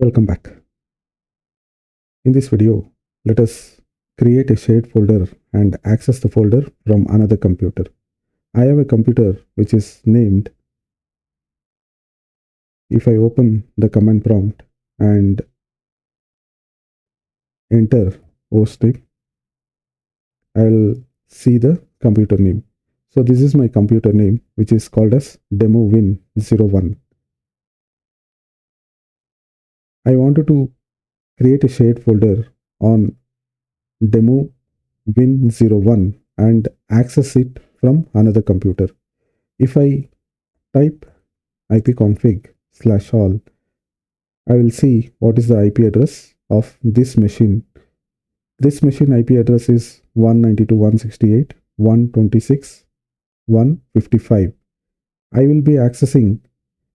Welcome back. In this video, let us create a shared folder and access the folder from another computer. I have a computer which is named. If I open the command prompt and enter hostname, I will see the computer name. So this is my computer name, which is called as DemoWin01. I wanted to create a shared folder on DemoWin01 and access it from another computer. If I type ipconfig/all, I will see what is the IP address of this machine. This machine IP address is 192.168.126.155. I will be accessing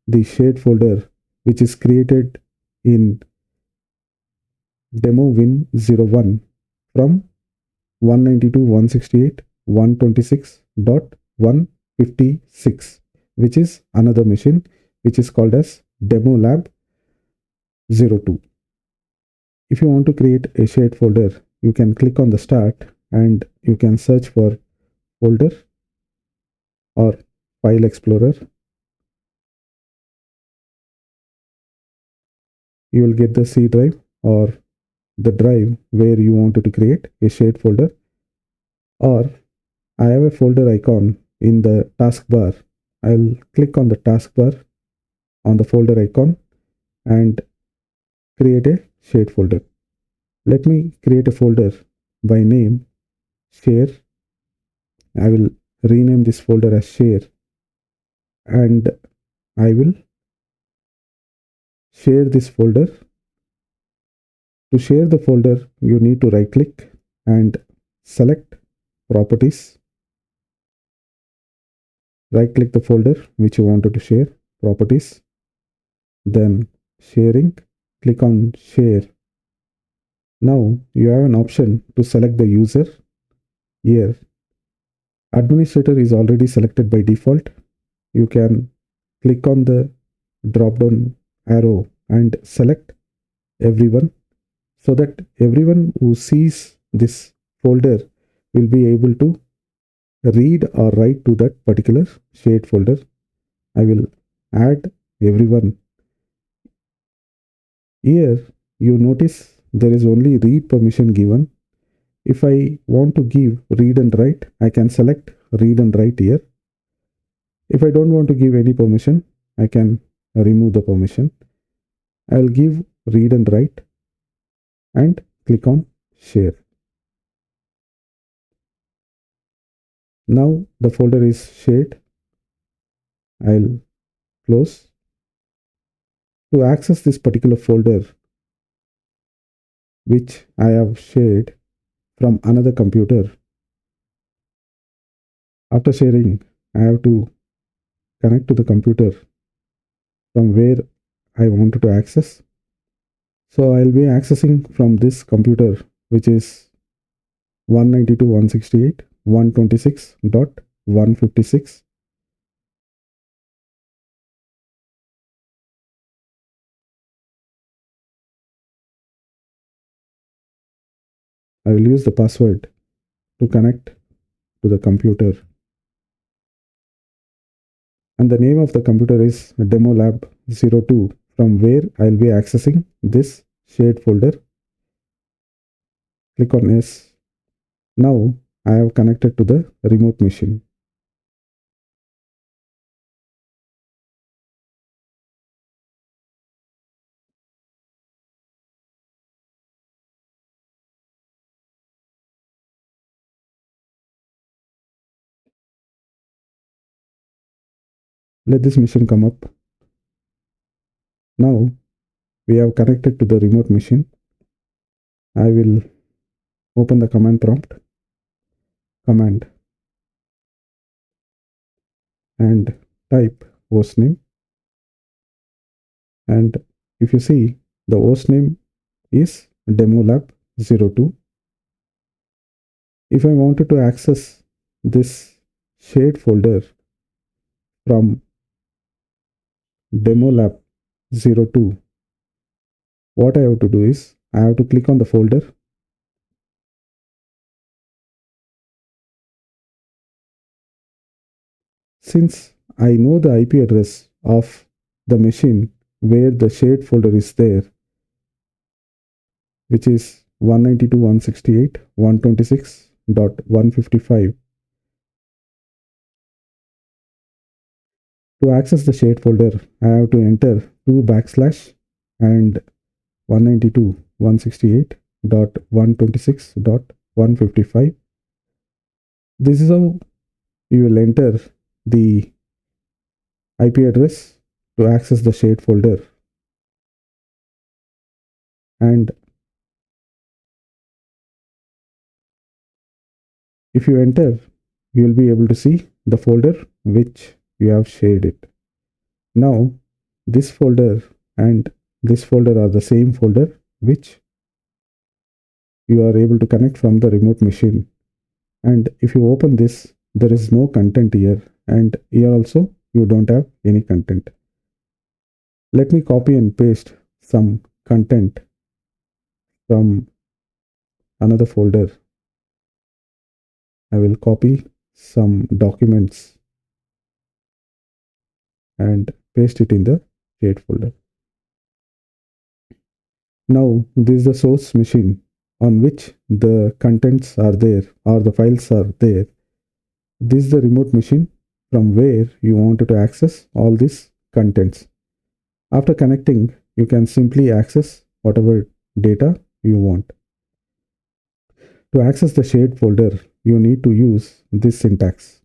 the shared folder which is created in DemoWin01 from 192.168.126.156, which is another machine which is called as DemoLab02. If you want to create a shared folder, you can click on the start and you can search for folder or file explorer. You will get the C drive or the drive where you wanted to create a shared folder, or I have a folder icon in the taskbar. I'll click on the taskbar on the folder icon and create a shared folder. Let me create a folder by name share. I will rename this folder as share and I will share this folder. To share the folder, you need to right click and select properties. Right click the folder which you wanted to share, properties, then sharing, click on share. Now you have an option to select the user. Here, administrator is already selected by default. You can click on the drop down arrow and select everyone, so that everyone who sees this folder will be able to read or write to that particular shared folder. I will add everyone. Here you notice there is only read permission given. If I want to give read and write, I can select read and write here. If I don't want to give any permission, I can remove the permission. I'll give read and write and click on share. Now the folder is shared. I'll close. To access this particular folder which I have shared from another computer, after sharing, I have to connect to the computer from where I wanted to access. So I'll be accessing from this computer, which is 192.168.126.156. I will use the password to connect to the computer. And the name of the computer is DemoLab02, from where I'll be accessing this shared folder. Click on yes. Now I have connected to the remote machine. Let this machine come up. Now we have connected to the remote machine. I will open the command prompt, command, and type hostname. And if you see, the hostname is DemoLab02. If I wanted to access this shared folder from DemoLab02, What I have to do is I have to click on the folder. Since I know the IP address of the machine where the shared folder is there, which is 192.168.126.155. To access the shared folder, I have to enter 2 and 192.168.126.155. This is how you will enter the IP address to access the shared folder. And if you enter, you will be able to see the folder which you have shared it. Now, this folder and this folder are the same folder which you are able to connect from the remote machine. And if you open this, there is no content here, and here also you don't have any content. Let me copy and paste some content from another folder. I will copy some documents and paste it in the shared folder. Now, this is the source machine on which the contents are there or the files are there. This is the remote machine from where you wanted to access all these contents. After connecting, you can simply access whatever data you want. To access the shared folder, you need to use this syntax.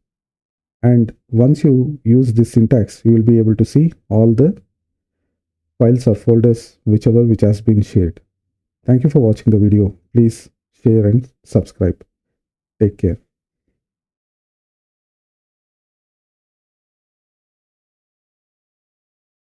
And once you use this syntax, you will be able to see all the files or folders, whichever which has been shared. Thank you for watching the video. Please share and subscribe. Take care.